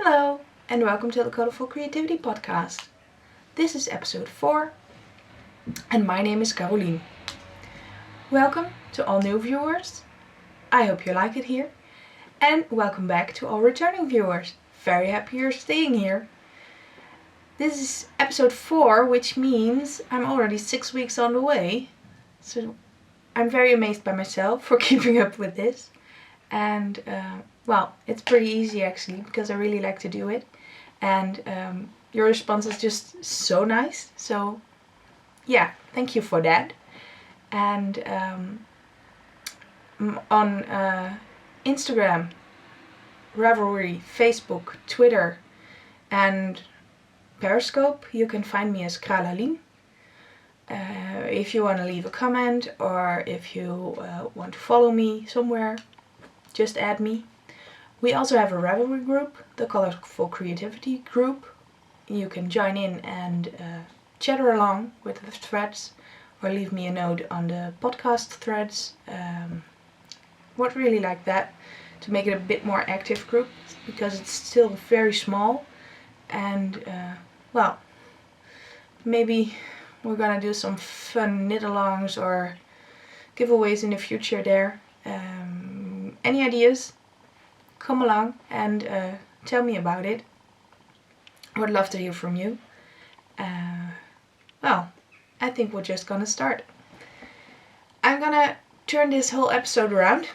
Hello, and welcome to the Colourful Creativity Podcast. This is episode 4, and my name is Carolien. Welcome to all new viewers. I hope you like it here. And welcome back to all returning viewers. Very happy you're staying here. This is episode 4, which means I'm already 6 weeks on the way. So I'm very amazed by myself for keeping up with this. And it's pretty easy actually, because I really like to do it. And your response is just so nice. So yeah, thank you for that. And on Instagram, Ravelry, Facebook, Twitter, and Periscope, you can find me as Carolien. If you want to leave a comment or if you want to follow me somewhere, just add me. We also have a Ravelry group, the Colourful Creativity group. You can join in and chatter along with the threads or leave me a note on the podcast threads. Would really like that to make it a bit more active group, because it's still very small. And maybe we're gonna do some fun knit-alongs or giveaways in the future there. Any ideas? Come along and tell me about it. I would love to hear from you. I think we're just gonna start. I'm gonna turn this whole episode around.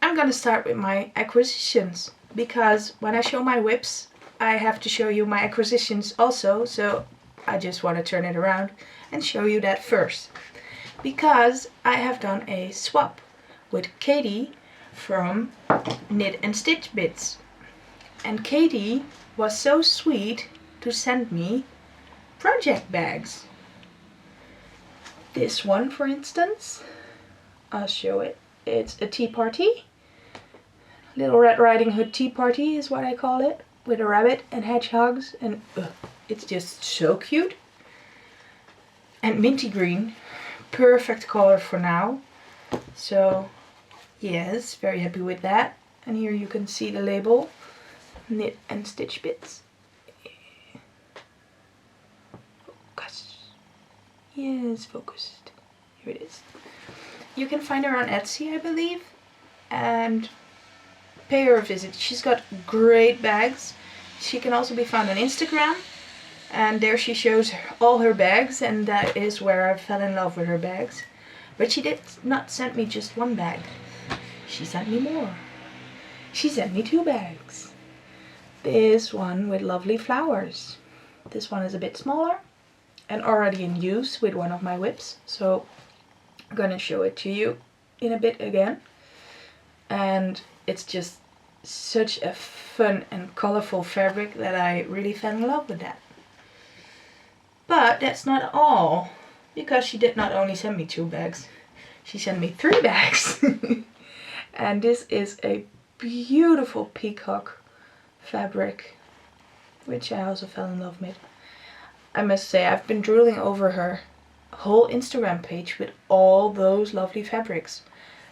I'm gonna start with my acquisitions, because when I show my whips, I have to show you my acquisitions also. So I just want to turn it around and show you that first, because I have done a swap with Katie from Knit and Stitch Bits. And Katie was so sweet to send me project bags. This one, for instance, I'll show it. It's a tea party. Little Red Riding Hood tea party is what I call it, with a rabbit and hedgehogs, and it's just so cute. And minty green, perfect color for now. So yes, very happy with that. And here you can see the label, Knit and Stitch Bits. Focus. Yes, focused. Here it is. You can find her on Etsy, I believe, and pay her a visit. She's got great bags. She can also be found on Instagram, and there she shows all her bags, and that is where I fell in love with her bags. But she did not send me just one bag. She sent me more. She sent me 2 bags. This one with lovely flowers. This one is a bit smaller and already in use with one of my whips. So I'm gonna show it to you in a bit again. And it's just such a fun and colorful fabric that I really fell in love with that. But that's not all, because she did not only send me 2 bags, she sent me 3 bags. And this is a beautiful peacock fabric, which I also fell in love with. I must say, I've been drooling over her whole Instagram page with all those lovely fabrics.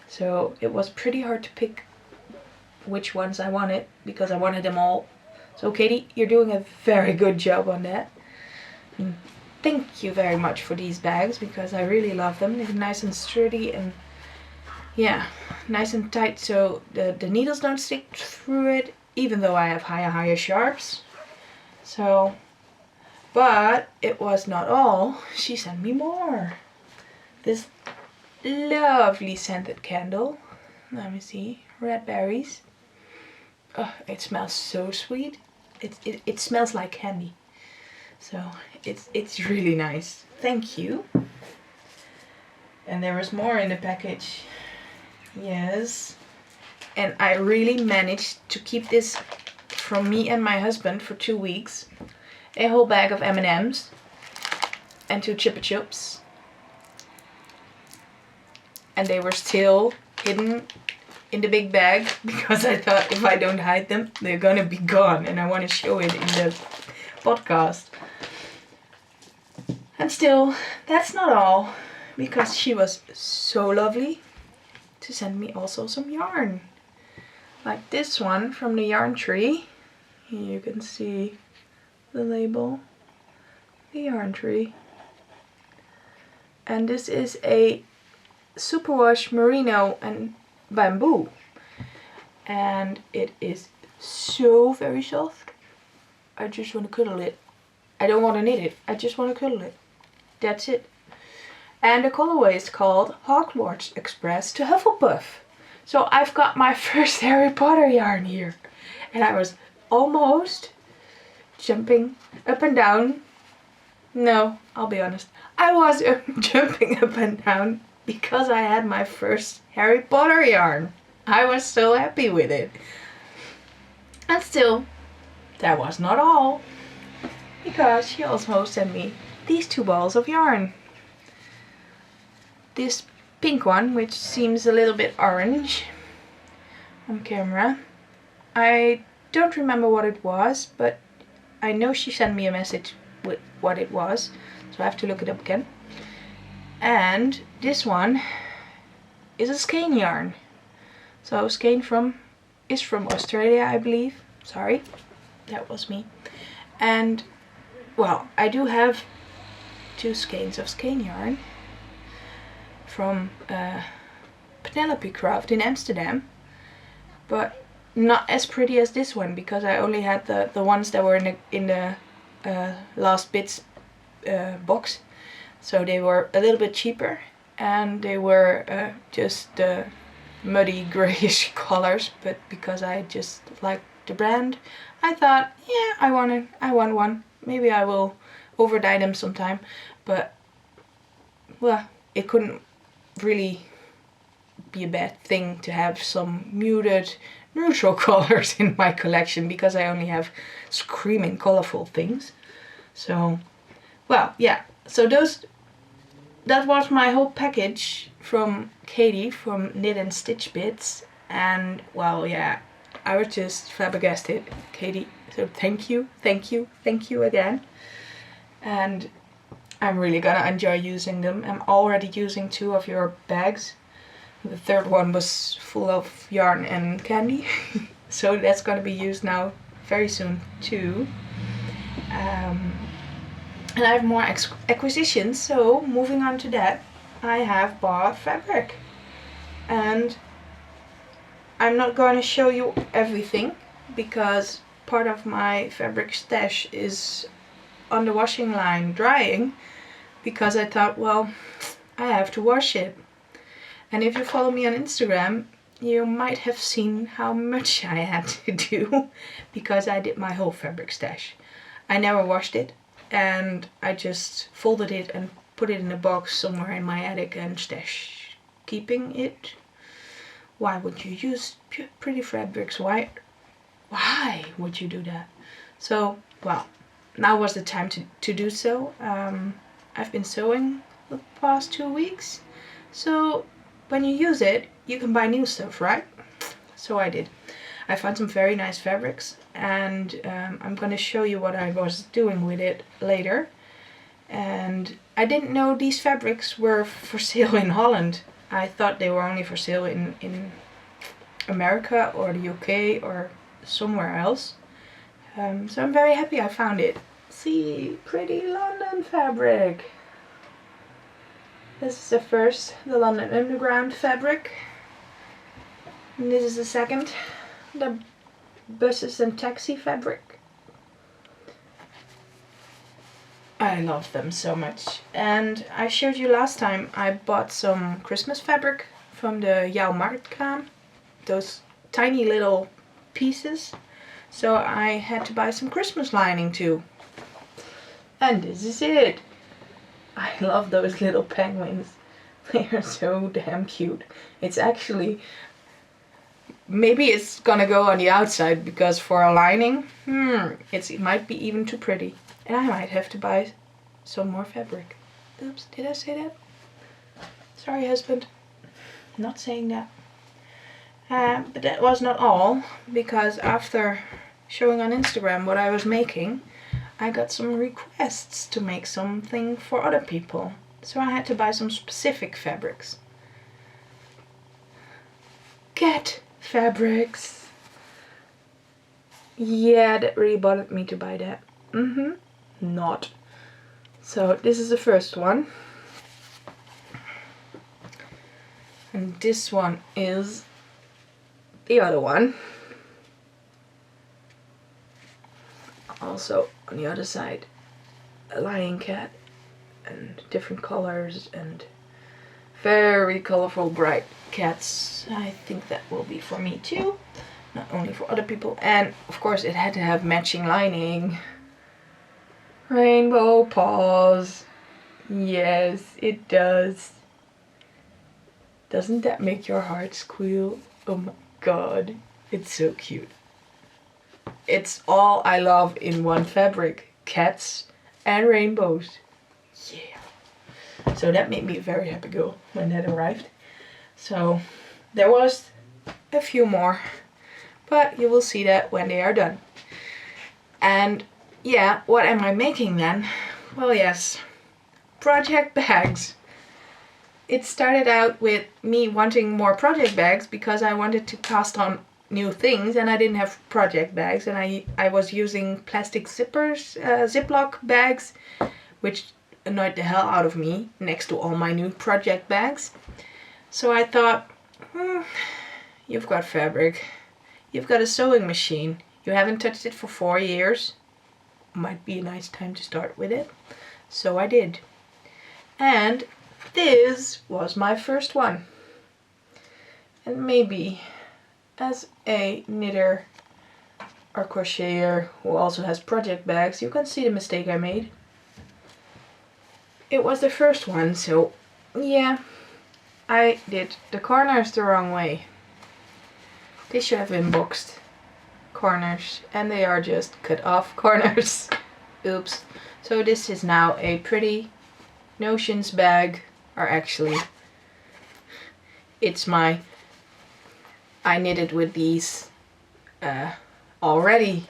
So it was pretty hard to pick which ones I wanted, because I wanted them all. So Katie, you're doing a very good job on that. And thank you very much for these bags, because I really love them. They're nice and sturdy and yeah, nice and tight, so the needles don't stick through it, even though I have higher sharps. So, but it was not all. She sent me more. This lovely scented candle. Let me see. Red berries. Oh, it smells so sweet. It smells like candy. So it's really nice. Thank you. And there is more in the package. Yes. And I really managed to keep this from me and my husband for 2 weeks. A whole bag of M&Ms and 2 Chupa Chups. And they were still hidden in the big bag, because I thought if I don't hide them, they're gonna be gone, and I want to show it in the podcast. And still, that's not all, because she was so lovely to send me also some yarn. Like this one from the yarn tree. Here you can see the label, the yarn tree. And this is a superwash merino and bamboo. And it is so very soft. I just want to cuddle it. I don't want to knit it. I just want to cuddle it. That's it. And the colorway is called Hogwarts Express to Hufflepuff. So I've got my first Harry Potter yarn here. And I was almost jumping up and down. No, I'll be honest. I was jumping up and down because I had my first Harry Potter yarn. I was so happy with it. And still, that was not all. Because she also sent me these 2 balls of yarn. This pink one, which seems a little bit orange on camera. I don't remember what it was, but I know she sent me a message with what it was, so I have to look it up again. And this one is a skein yarn. So skein is from Australia, I believe. Sorry, that was me. And well, I do have 2 skeins of skein yarn from Penelope Craft in Amsterdam, but not as pretty as this one because I only had the ones that were in the last bits box, so they were a little bit cheaper and they were just muddy grayish colors, but because I just liked the brand, I thought, yeah, I want one. Maybe I will over dye them sometime, but well, it couldn't really be a bad thing to have some muted neutral colors in my collection because I only have screaming colorful things. So, well, yeah, so that was my whole package from Katie from Knit and Stitch Bits, and well, yeah, I was just flabbergasted, Katie, so thank you again. And I'm really gonna enjoy using them. I'm already using 2 of your bags. The 3rd one was full of yarn and candy. So that's gonna be used now very soon too. And I have more acquisitions, so moving on to that, I have bought fabric. And I'm not going to show you everything because part of my fabric stash is on the washing line drying, because I thought, well, I have to wash it. And if you follow me on Instagram, you might have seen how much I had to do because I did my whole fabric stash. I never washed it and I just folded it and put it in a box somewhere in my attic and stash, keeping it. Why would you use pretty fabrics? Why would you do that? So, well, now was the time to do so. I've been sewing the past 2 weeks. So when you use it, you can buy new stuff, right? So I did. I found some very nice fabrics and I'm gonna show you what I was doing with it later. And I didn't know these fabrics were for sale in Holland. I thought they were only for sale in America or the UK or somewhere else. So I'm very happy I found it. See, pretty London fabric. This is the London Underground fabric. And this is the second, the buses and taxi fabric. I love them so much. And I showed you last time I bought some Christmas fabric from the Jaarmarktkraam. Those tiny little pieces. So I had to buy some Christmas lining too. And this is it. I love those little penguins. They are so damn cute. It's actually, maybe it's gonna go on the outside because for a lining, it might be even too pretty. And I might have to buy some more fabric. Oops, did I say that? Sorry, husband. Not saying that. But that was not all, because after showing on Instagram what I was making, I got some requests to make something for other people. So I had to buy some specific fabrics. Cat fabrics. Yeah, that really bothered me to buy that. Not. So this is the first one. And this one is the other one. Also on the other side, a lion cat and different colors and very colorful, bright cats. I think that will be for me too, not only for other people. And of course it had to have matching lining. Rainbow paws. Yes, it does. Doesn't that make your heart squeal? Oh my god, it's so cute. It's all I love in one fabric. Cats and rainbows. Yeah. So that made me a very happy girl when that arrived. So there was a few more, but you will see that when they are done. And yeah, what am I making then? Well, yes, project bags. It started out with me wanting more project bags because I wanted to cast on new things and I didn't have project bags, and I was using plastic zippers, Ziploc bags, which annoyed the hell out of me next to all my new project bags. So I thought, you've got fabric, you've got a sewing machine, you haven't touched it for 4 years, might be a nice time to start with it. So I did. And this was my first one. And maybe as a knitter or crocheter who also has project bags, you can see the mistake I made. It was the first one, so yeah, I did the corners the wrong way. They should have been boxed corners, and they are just cut off corners. Oops. So this is now a pretty Notions bag, or actually it's I knitted with these already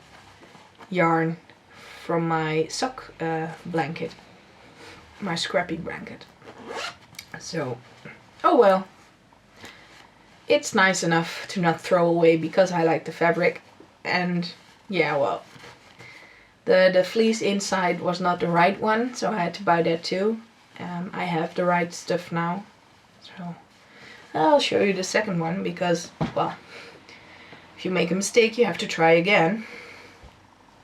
yarn from my sock blanket, my scrappy blanket. So, oh well, it's nice enough to not throw away because I like the fabric. And yeah, well, the fleece inside was not the right one, so I had to buy that too. I have the right stuff now, so I'll show you the second one because, well, if you make a mistake you have to try again.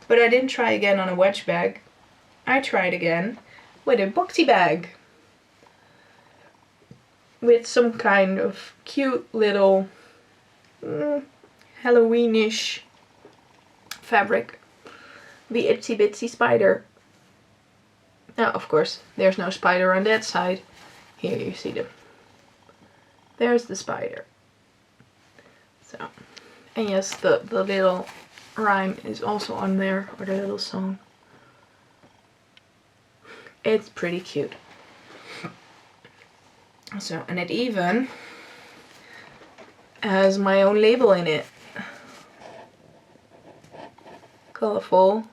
But I didn't try again on a wedge bag. I tried again with a boxy bag with some kind of cute little Halloweenish fabric. The itsy bitsy spider. Now, of course, there's no spider on that side. Here you see them. There's the spider. So, and yes, the little rhyme is also on there, or the little song. It's pretty cute. So, and it even has my own label in it. Colourful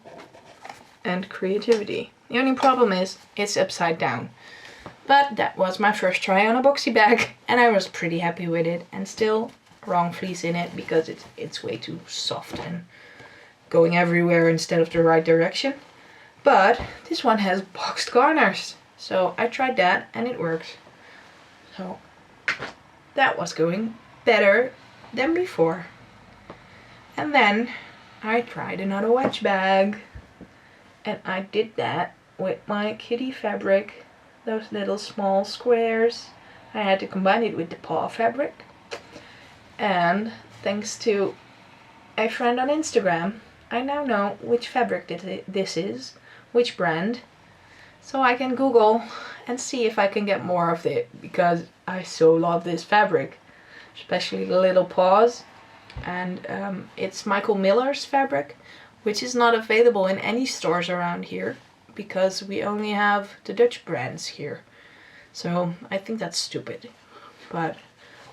and Creativity. The only problem is it's upside down. But that was my first try on a boxy bag, and I was pretty happy with it. And still wrong fleece in it because it's way too soft and going everywhere instead of the right direction. But this one has boxed corners, so I tried that and it works. So that was going better than before. And then I tried another wedge bag, and I did that with my kitty fabric, those little small squares. I had to combine it with the paw fabric, and thanks to a friend on Instagram, I now know which fabric this is, which brand, so I can Google and see if I can get more of it, because I so love this fabric, especially the little paws. And it's Michael Miller's fabric, which is not available in any stores around here because we only have the Dutch brands here. So I think that's stupid. But,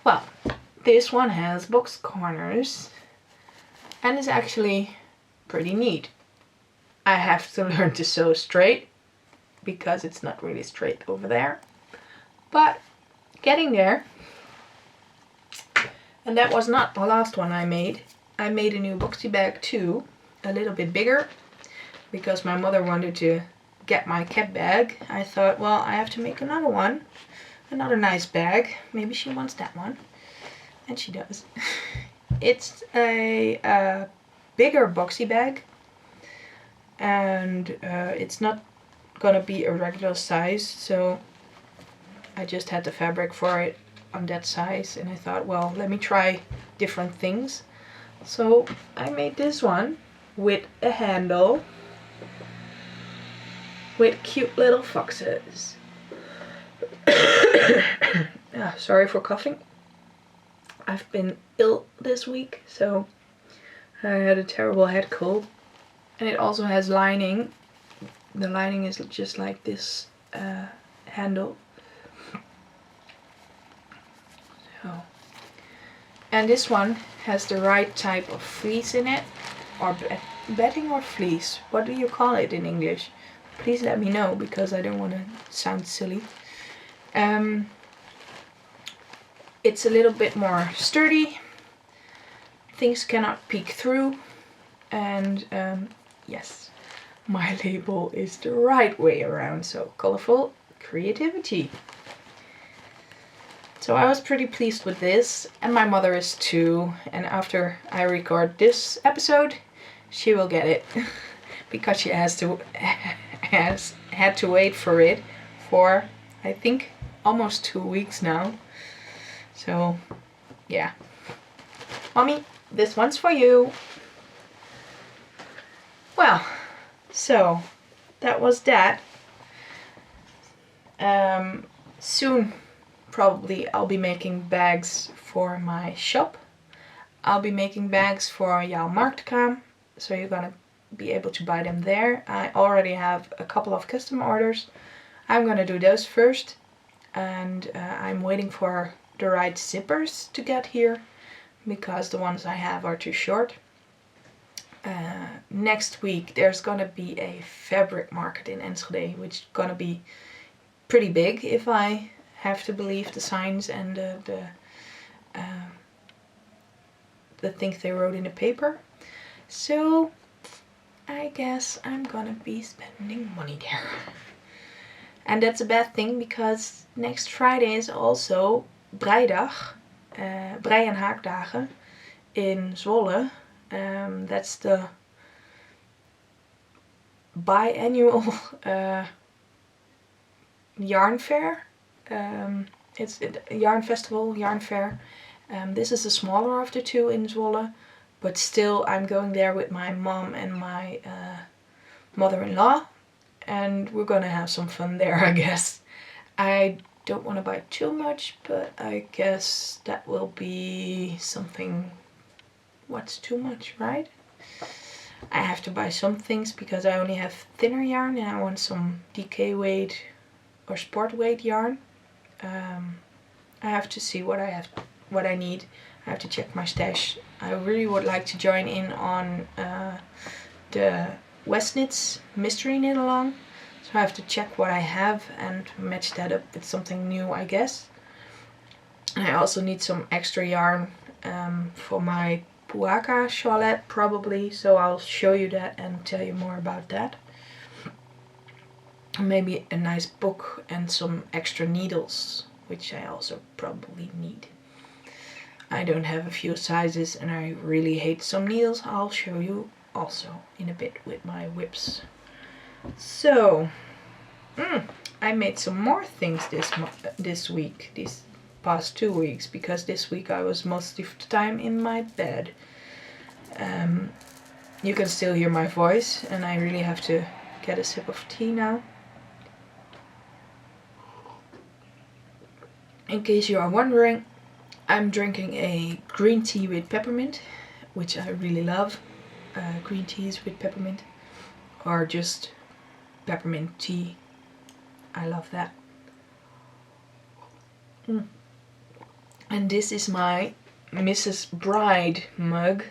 well, this one has box corners and is actually pretty neat. I have to learn to sew straight because it's not really straight over there. But getting there. And that was not the last one I made. I made a new boxy bag too. a little bit bigger because my mother wanted to get my cat bag. I thought, well, I have to make another one, another nice bag. Maybe she wants that one, and she does. It's a bigger boxy bag, and it's not gonna be a regular size, so I just had the fabric for it on that size, and I thought, well, let me try different things. So I made this one with a handle with cute little foxes. Sorry for coughing. I've been ill this week, so I had a terrible head cold. And it also has lining. The lining is just like this handle. So, and this one has the right type of fleece in it, or bedding or fleece. What do you call it in English? Please let me know, because I don't want to sound silly. It's a little bit more sturdy. Things cannot peek through, and yes, my label is the right way around. So Colourful Creativity. So I was pretty pleased with this, and my mother is too. And after I record this episode, she will get it because she has had to wait for it for, I think, almost 2 weeks now. So yeah, Mommy, this one's for you. Well, so that was that. Soon probably I'll be making bags for my shop. I'll be making bags for jouw marktkraam, so you're gonna be able to buy them there. I already have a couple of custom orders. I'm gonna do those first, and I'm waiting for the right zippers to get here because the ones I have are too short. Next week there's gonna be a fabric market in Enschede, which is gonna be pretty big if I have to believe the signs and the things they wrote in the paper. So I guess I'm gonna be spending money there. And that's a bad thing because next Friday is also Breidag, Brei- en Haakdagen in Zwolle. That's the biannual yarn fair. It's a yarn festival, yarn fair. This is the smaller of the two in Zwolle, but still I'm going there with my mom and my mother-in-law, and we're gonna have some fun there, I guess. I don't want to buy too much, but I guess that will be something. What's too much, right? I have to buy some things because I only have thinner yarn, and I want some DK weight or sport weight yarn. I have to see what I need. I have to check my stash. I really would like to join in on the Westnitz mystery knit along. So I have to check what I have and match that up with something new, I guess. And I also need some extra yarn for my Puaka shawlette probably. So I'll show you that and tell you more about that. Maybe a nice book and some extra needles, which I also probably need. I don't have a few sizes and I really hate some needles. I'll show you also in a bit with my whips. So, I made some more things this week, these past 2 weeks, because this week I was most of the time in my bed. You can still hear my voice, and I really have to get a sip of tea now. In case you are wondering, I'm drinking a green tea with peppermint, which I really love. Green teas with peppermint, or just peppermint tea. I love that. And this is my Mrs. Bride mug,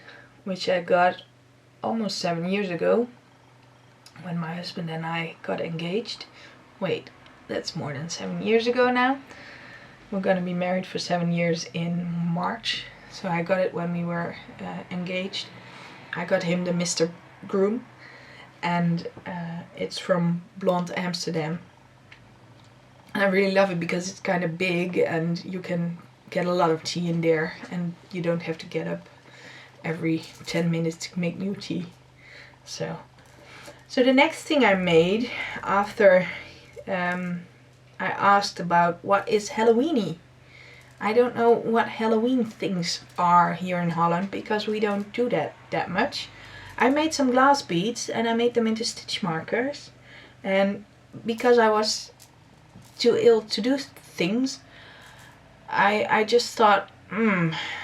which I got almost 7 years ago when my husband and I got engaged. Wait, that's more than 7 years ago now. We're gonna be married for 7 years in March. So I got it when we were engaged. I got him the Mr. groom, and it's from Blonde Amsterdam. And I really love it because it's kind of big and you can get a lot of tea in there and you don't have to get up every 10 minutes to make new tea. So the next thing I made after I asked about what is Halloweeny. I don't know what Halloween things are here in Holland because we don't do that much. I made some glass beads and I made them into stitch markers, and because I was too ill to do things, I just thought,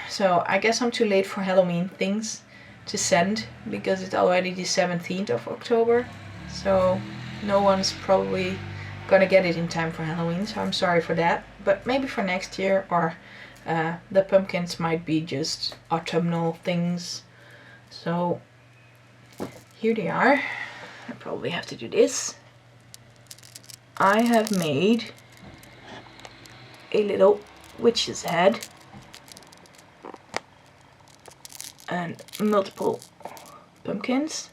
so I guess I'm too late for Halloween things to send because it's already the 17th of October, so no one's probably gonna get it in time for Halloween, so I'm sorry for that. But maybe for next year, or the pumpkins might be just autumnal things. So here they are. I probably have to do this. I have made a little witch's head and multiple pumpkins.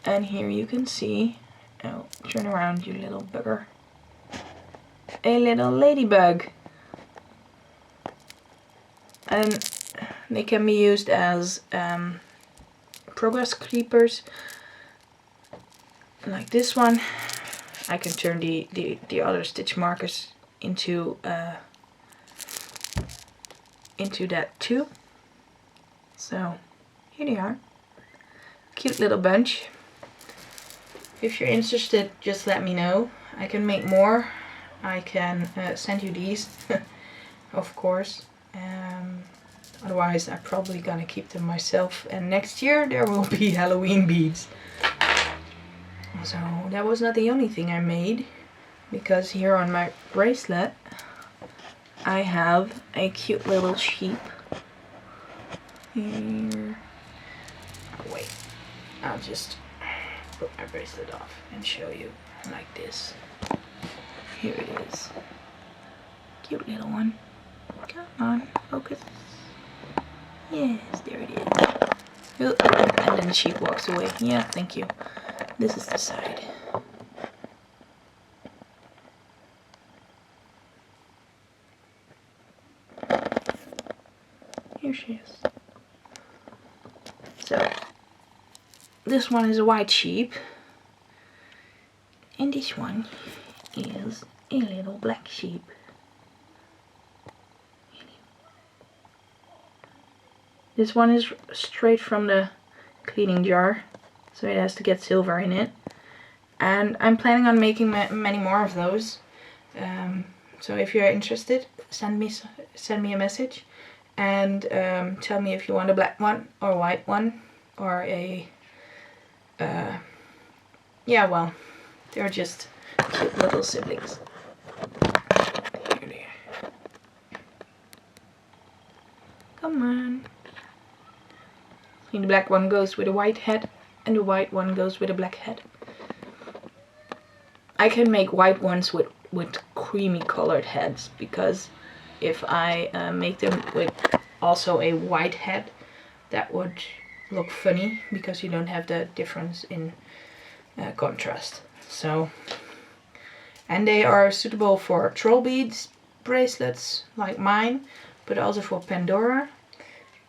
And here you can see, oh, turn around you little bugger, a little ladybug. And they can be used as progress creepers, like this one. I can turn the other stitch markers into that too. So here they are, cute little bunch. If you're interested, just let me know. I can make more. I can send you these, of course. Otherwise, I'm probably gonna keep them myself. And next year there will be Halloween beads. So that was not the only thing I made, because here on my bracelet I have a cute little sheep. Here. Oh, wait, I'll just put my bracelet off and show you like this. Here it is. Cute little one. Come on, focus. Yes, there it is. Oh, and then the sheep walks away. Yeah, thank you. This is the side. Here she is. So, this one is a white sheep. And this one is a little black sheep. This one is straight from the cleaning jar, so it has to get silver in it. And I'm planning on making many more of those. So if you're interested, send me a message and tell me if you want a black one or a white one or a yeah, well, they're just cute little siblings. Here they are. Come on. The black one goes with a white head and the white one goes with a black head. I can make white ones with creamy colored heads, because if I make them with also a white head, that would look funny because you don't have the difference in contrast. So, and they are suitable for troll beads bracelets like mine, but also for Pandora,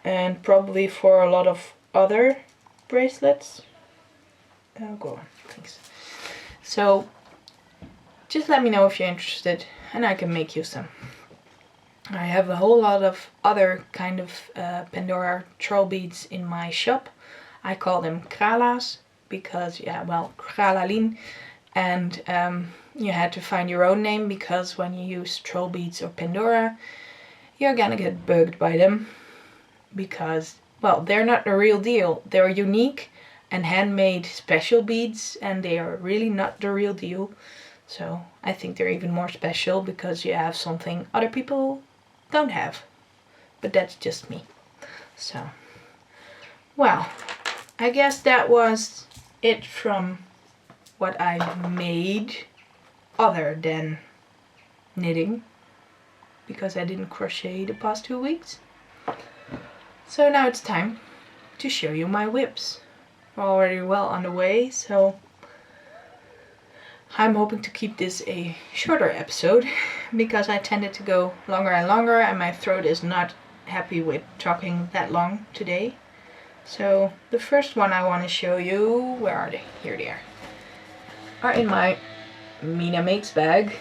and probably for a lot of other bracelets. Oh, go on, thanks. So just let me know if you're interested and I can make you some. I have a whole lot of other kind of Pandora troll beads in my shop. I call them krala's because, yeah, well, Carolien, and you had to find your own name, because when you use troll beads or Pandora, you're gonna get bugged by them, because, well, they're not the real deal. They're unique and handmade special beads, and they are really not the real deal. So I think they're even more special because you have something other people don't have. But that's just me. So, well, I guess that was it from what I made other than knitting, because I didn't crochet the past 2 weeks. So now it's time to show you my whips. We're already well on the way, so I'm hoping to keep this a shorter episode because I tended to go longer and longer and my throat is not happy with talking that long today. So the first one I want to show you, where are they? Here they are in my Mina Makes bag.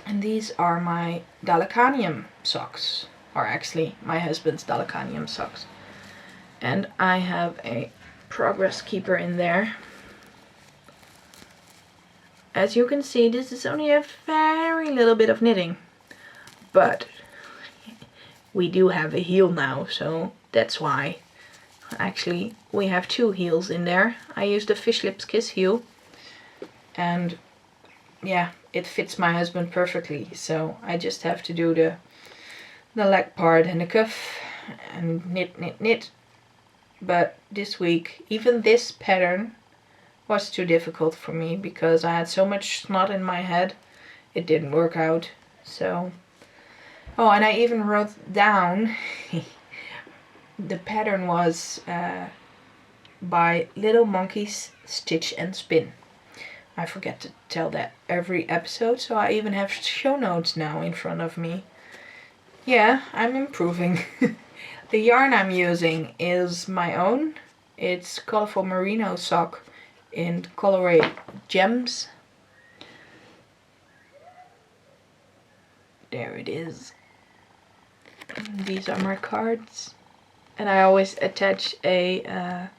And these are my Dalekanium socks, or actually my husband's Dalekanium socks. And I have a progress keeper in there. As you can see, this is only a very little bit of knitting, but we do have a heel now, so that's why. Actually, we have 2 heels in there. I used the Fish Lips Kiss heel, and yeah, it fits my husband perfectly, so I just have to do the leg part and the cuff and knit. But this week, even this pattern was too difficult for me because I had so much snot in my head. It didn't work out. So, oh, and I even wrote down the pattern was by Little Monkeys Stitch and Spin. I forget to tell that every episode, so I even have show notes now in front of me. Yeah, I'm improving. The yarn I'm using is my own. It's Colorful Merino sock in colorway Gems. There it is. These are my cards. And I always attach a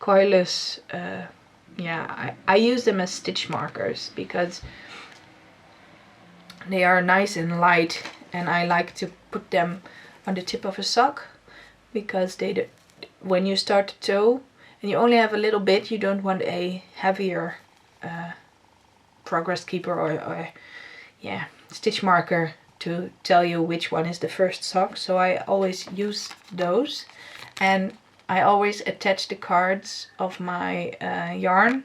coilless, I use them as stitch markers because they are nice and light, and I like to put them on the tip of a sock because when you start to toe and you only have a little bit, you don't want a heavier progress keeper or stitch marker to tell you which one is the first sock. So I always use those, and I always attach the cards of my yarn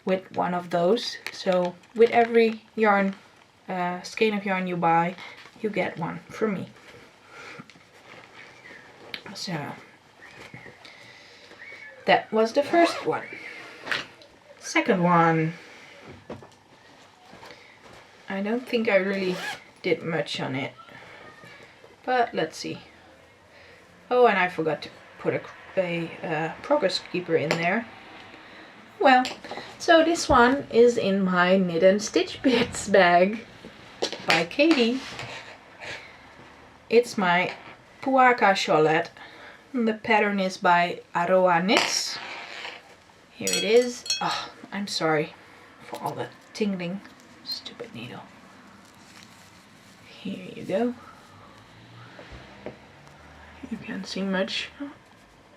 with one of those. So with every yarn skein of yarn you buy, you get one from me. So that was the first one. Second one, I don't think I really did much on it, but let's see. Oh, and I forgot to put a progress keeper in there. Well, so this one is in my Knit and Stitch Bits bag by Katie. It's my Puaka Cholette. The pattern is by Aroa Knits. Here it is. Oh, I'm sorry for all the tingling. Stupid needle. Here you go. You can't see much.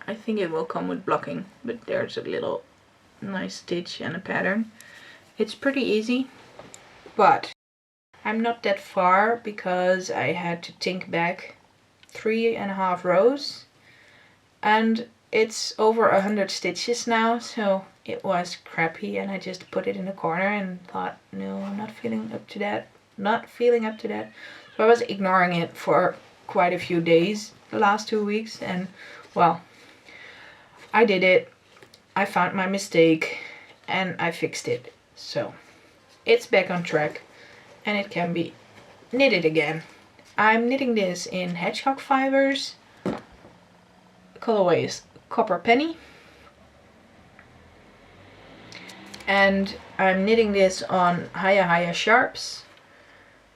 I think it will come with blocking, but there's a little nice stitch and a pattern. It's pretty easy, but I'm not that far because I had to tink back 3.5 rows, and it's over 100 stitches now, so it was crappy, and I just put it in a corner and thought, no, I'm not feeling up to that. So I was ignoring it for quite a few days the last 2 weeks, and well, I did it. I found my mistake and I fixed it. So it's back on track and it can be knitted again. I'm knitting this in hedgehog fibers. Colorway is Copper Penny. And I'm knitting this on Haya Sharps,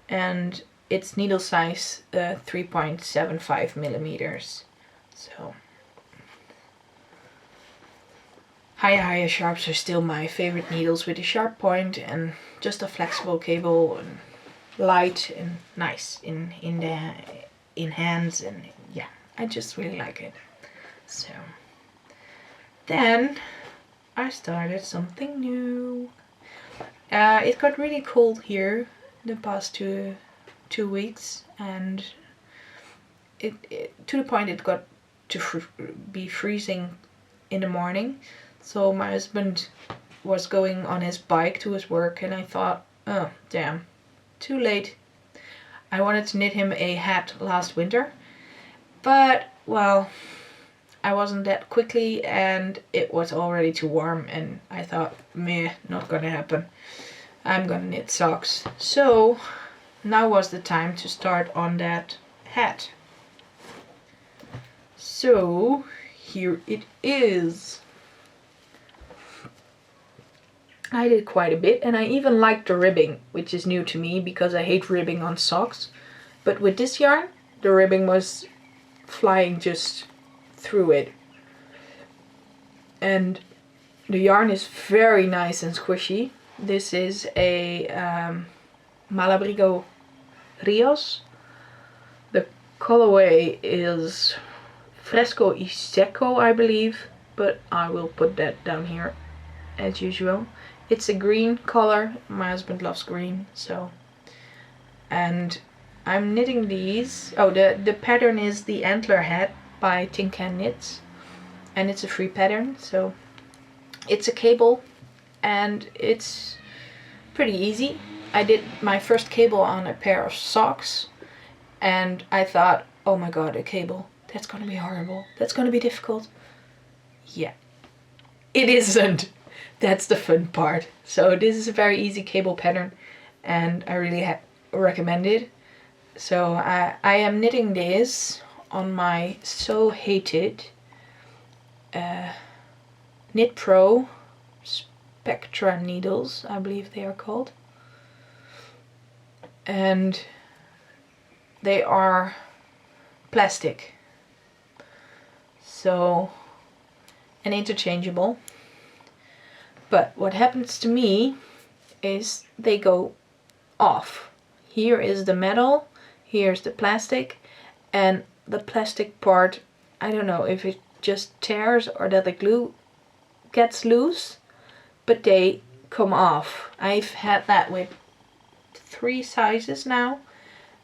and it's needle size 3.75 millimeters. So Haya Sharps are still my favorite needles, with a sharp point and just a flexible cable and light and nice in hands, and yeah, I just really like it. So then I started something new. It got really cold here the past two weeks, and it to the point it got to be freezing in the morning. So my husband was going on his bike to his work, and I thought, oh damn, too late. I wanted to knit him a hat last winter, but well, I wasn't that quickly, and it was already too warm, and I thought, meh, not gonna happen. I'm gonna knit socks. So now was the time to start on that hat. So here it is. I did quite a bit, and I even liked the ribbing, which is new to me because I hate ribbing on socks. But with this yarn, the ribbing was flying just through it. And the yarn is very nice and squishy. This is a Malabrigo Rios. The colorway is Fresco y Seco, I believe, but I will put that down here as usual. It's a green color. My husband loves green, so. And I'm knitting these. Oh, the pattern is the Antler Hat by Tin Can Knits, and it's a free pattern, so it's a cable, and it's pretty easy. I did my first cable on a pair of socks, and I thought, oh my god, a cable, that's gonna be horrible, that's gonna be difficult. Yeah, it isn't. That's the fun part. So this is a very easy cable pattern, and I really recommend it. So I am knitting this on my so hated Knit Pro Spectra needles, I believe they are called. And they are plastic. So, and interchangeable. But what happens to me is they go off. Here is the metal, here's the plastic, and the plastic part, I don't know if it just tears or that the glue gets loose, but they come off. I've had that with 3 sizes now,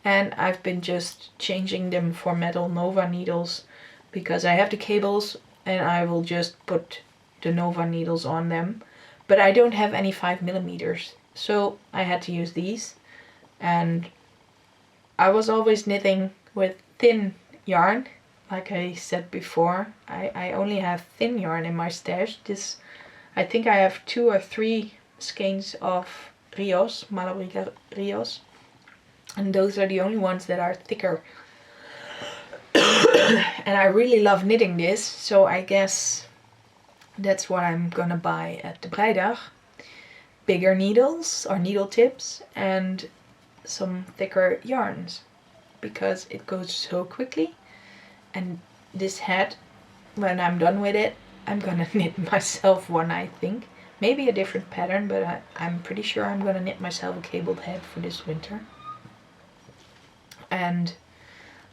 and I've been just changing them for metal Nova needles because I have the cables and I will just put the Nova needles on them. But I don't have any 5mm, so I had to use these. And I was always knitting with thin yarn. Like I said before, I only have thin yarn in my stash. I think I have 2 or 3 skeins of Rios, Malabriga Rios. And those are the only ones that are thicker. And I really love knitting this, so I guess that's what I'm gonna buy at the Vrijdag. Bigger needles or needle tips and some thicker yarns, because it goes so quickly. And this hat, when I'm done with it, I'm gonna knit myself one, I think. Maybe a different pattern, but I'm pretty sure I'm gonna knit myself a cabled hat for this winter. And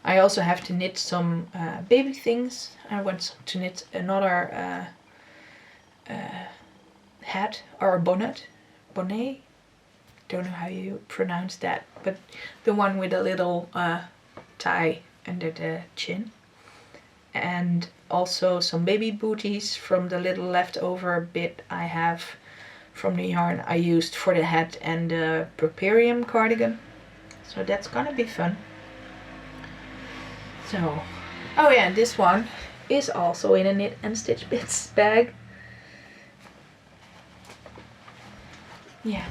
I also have to knit some baby things. I want to knit another hat or a bonnet. Don't know how you pronounce that, but the one with a little tie under the chin. And also some baby booties from the little leftover bit I have from the yarn I used for the hat and the Purperium cardigan. So that's gonna be fun. So, oh yeah, this one is also in a Knit and Stitch Bits bag. Yeah.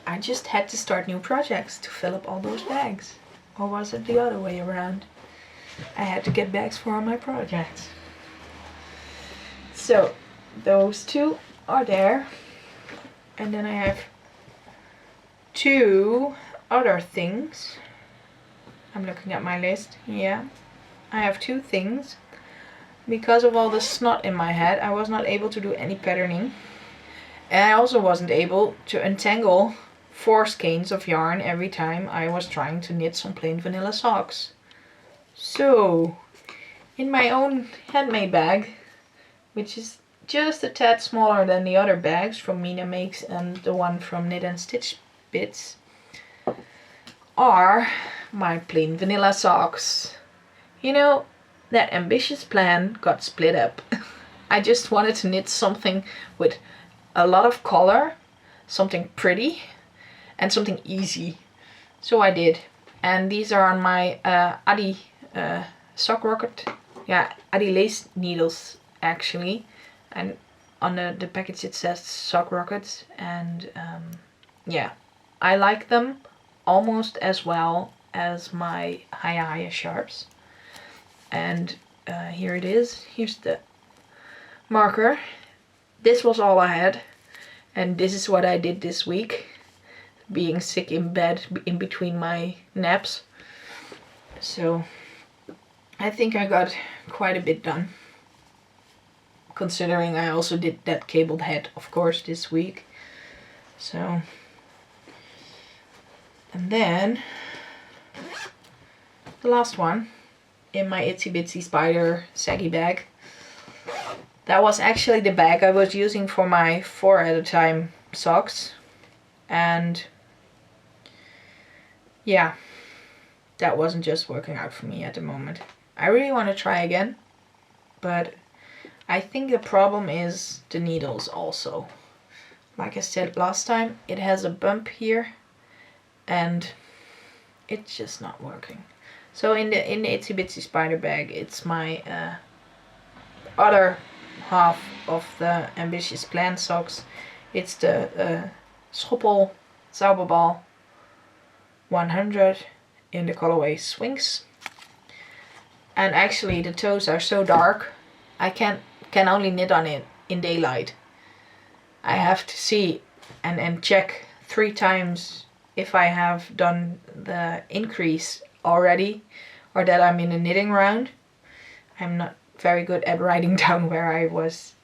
I just had to start new projects to fill up all those bags. Or was it the other way around? I had to get bags for all my projects. So, those 2 are there. And then I have 2 other things. I'm looking at my list. Yeah. I have 2 things. Because of all the snot in my head, I was not able to do any patterning. And I also wasn't able to untangle 4 skeins of yarn every time I was trying to knit some plain vanilla socks. So, in my own handmade bag, which is just a tad smaller than the other bags from Mina Makes and the one from Knit and Stitch Bits, are my plain vanilla socks. You know, that ambitious plan got split up. I just wanted to knit something with a lot of color, something pretty, and something easy. So I did. And these are on my Adi Sock Rocket Adi lace needles actually, and on the package it says sock rockets, and I like them almost as well as my Haya sharps. And here it is. Here's the marker. This was all I had, and this is what I did this week, being sick in bed in between my naps. So I think I got quite a bit done, considering I also did that cabled head, of course, this week. So, and then the last one in my Itsy Bitsy Spider saggy bag. That was actually the bag I was using for my 4 at a time socks. And yeah, that wasn't just working out for me at the moment. I really want to try again, but I think the problem is the needles also. Like I said last time, it has a bump here and it's just not working. So in the Itsy Bitsy Spider bag, it's my other half of the Ambitious Plan socks. It's the Schoppel Zauberball 100 in the colorway Swings. And actually the toes are so dark, I can only knit on it in daylight. I have to see and check 3 times if I have done the increase already or that I'm in a knitting round. I'm not very good at writing down where I was.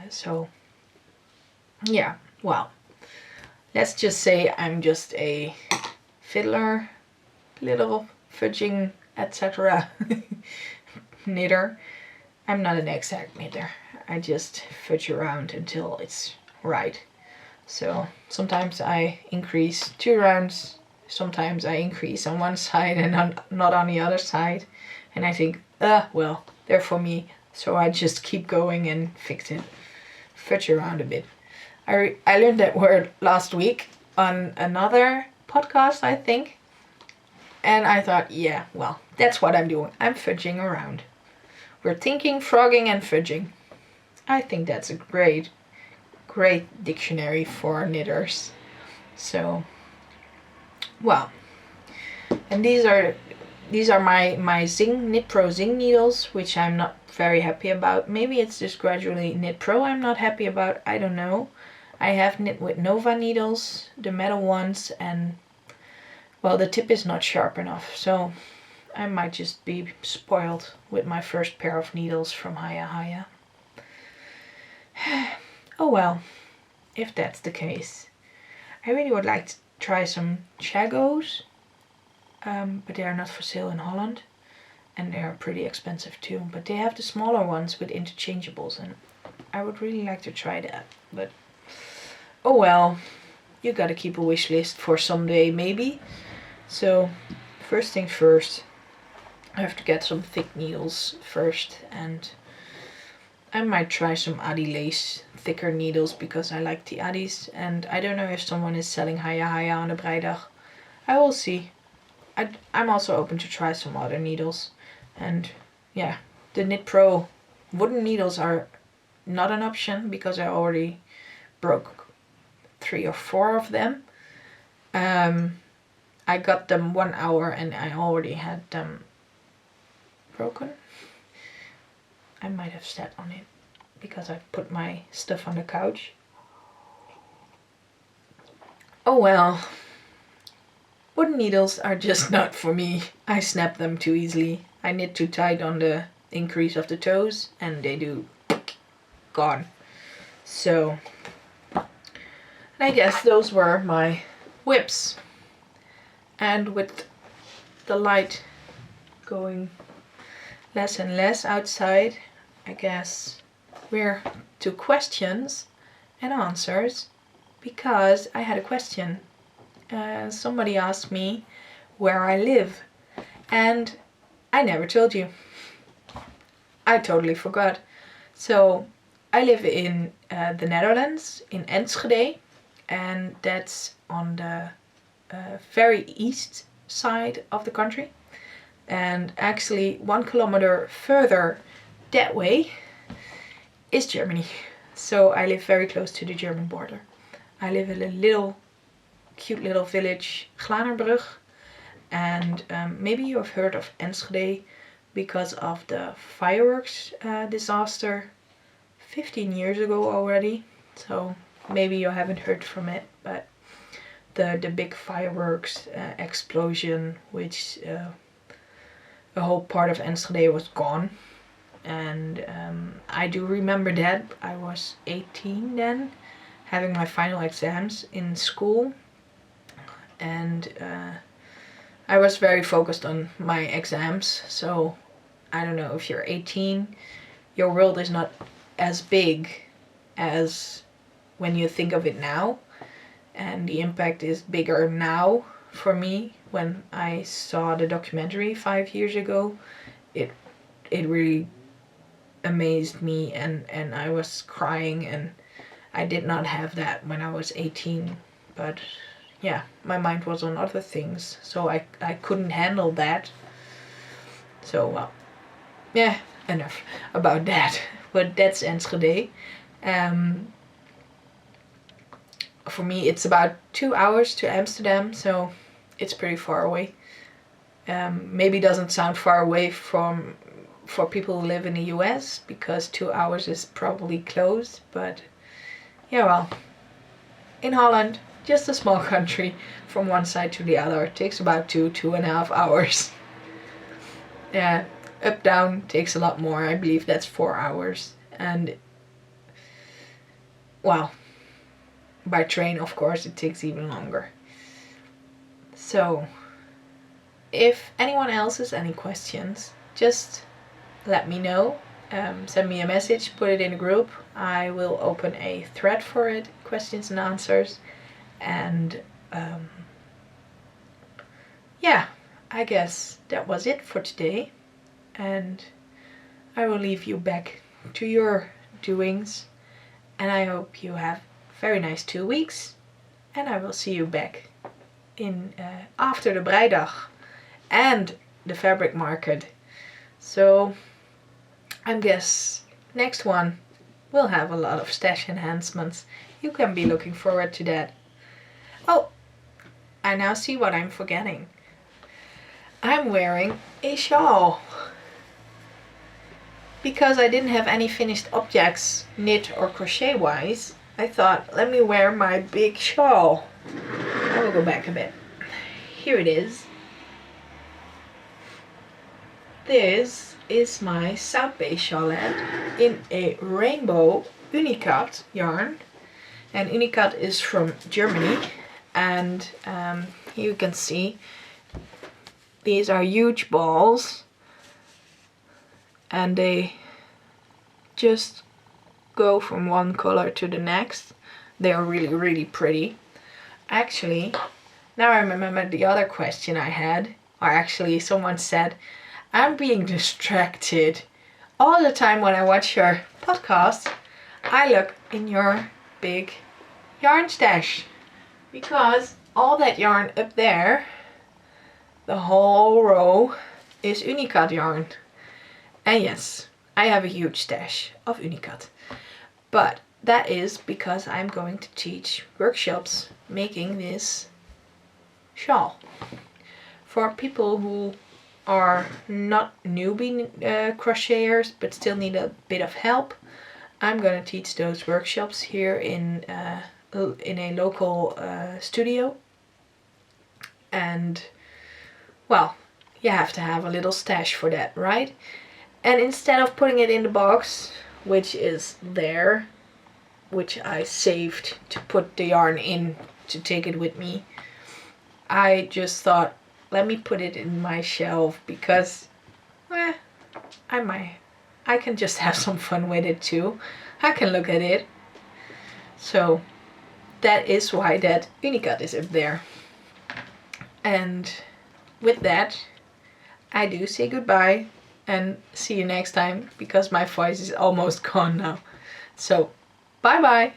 So yeah, well, let's just say I'm just a fiddler, little fudging, etc. knitter. I'm not an exact knitter. I just fudge around until it's right. So sometimes I increase 2 rounds, sometimes I increase on one side and not on the other side. And I think, well, they're for me. So I just keep going and fix it. Fudge around a bit. I learned that word last week on another podcast, I think. And I thought, yeah, well, that's what I'm doing. I'm fudging around. We're thinking, frogging, and fudging. I think that's a great dictionary for knitters. So, well, and these are my Zing Knit Pro Zing needles, which I'm not very happy about. Maybe it's just gradually Knit Pro I'm not happy about. I don't know. I have knit with Nova needles, the metal ones, and well, the tip is not sharp enough, so I might just be spoiled with my first pair of needles from Haya. Oh well, if that's the case. I really would like to try some Chagos, but they are not for sale in Holland, and they are pretty expensive too. But they have the smaller ones with interchangeables, and I would really like to try that. But oh well, you gotta keep a wish list for someday maybe. So first thing first, I have to get some thick needles first, and I might try some Adi lace thicker needles because I like the Adis, and I don't know if someone is selling Haya on a Vrijdag. I will see. I'm also open to try some other needles, and yeah, the Knit Pro wooden needles are not an option because I already broke 3 or 4 of them. I got them 1 hour and I already had them broken. I might have sat on it because I put my stuff on the couch. Oh well. Wooden needles are just not for me. I snap them too easily. I knit too tight on the increase of the toes and they do gone. So I guess those were my whips. And with the light going less and less outside, I guess we're to questions and answers, because I had a question. Somebody asked me where I live, and I never told you. I totally forgot. So I live in the Netherlands, in Enschede, and that's on the very east side of the country. And actually 1 kilometer further that way is Germany. So I live very close to the German border. I live in a little, cute little village, Glanerbrug. And maybe you have heard of Enschede because of the fireworks disaster 15 years ago already. So maybe you haven't heard from it, but the big fireworks explosion, which a whole part of Enschede was gone. And I do remember that. I was 18 then, having my final exams in school. And I was very focused on my exams. So I don't know, if you're 18, your world is not as big as when you think of it now. And the impact is bigger now for me. When I saw the documentary 5 years ago, it really amazed me, and I was crying, and I did not have that when I was 18. But yeah, my mind was on other things, so I couldn't handle that. So well, yeah, enough about that. But that's Enschede. For me, it's about 2 hours to Amsterdam, so it's pretty far away. Maybe doesn't sound far away for people who live in the US, because 2 hours is probably close. But yeah, well, in Holland, just a small country, from one side to the other, it takes about 2.5 hours. Yeah, up down takes a lot more. I believe that's 4 hours. And well, by train, of course, it takes even longer. So if anyone else has any questions, just let me know. Send me a message, put it in a group. I will open a thread for it, questions and answers. And yeah, I guess that was it for today. And I will leave you back to your doings. And I hope you have very nice 2 weeks. And I will see you back in after the Breidag and the fabric market. So I guess next one will have a lot of stash enhancements. You can be looking forward to that. Oh, I now see what I'm forgetting. I'm wearing a shawl. Because I didn't have any finished objects, knit or crochet wise, I thought, let me wear my big shawl. I will go back a bit. Here it is. This is my South Bay shawlette in a rainbow Unicat yarn. And Unicat is from Germany. And you can see these are huge balls. And they just go from one color to the next. They are really, really pretty. Actually, now I remember the other question I had, or actually someone said, I'm being distracted all the time when I watch your podcast. I look in your big yarn stash, because all that yarn up there, the whole row, is Unicat yarn. And yes, I have a huge stash of Unicat. But that is because I'm going to teach workshops making this shawl. For people who are not newbie crocheters but still need a bit of help, I'm going to teach those workshops here in a local studio. And well, you have to have a little stash for that, right? And instead of putting it in the box, which is there, which I saved to put the yarn in to take it with me, I just thought, let me put it in my shelf, because I can just have some fun with it too. I can look at it. So that is why that Unicat is up there. And with that, I do say goodbye and see you next time, because my voice is almost gone now. So bye bye.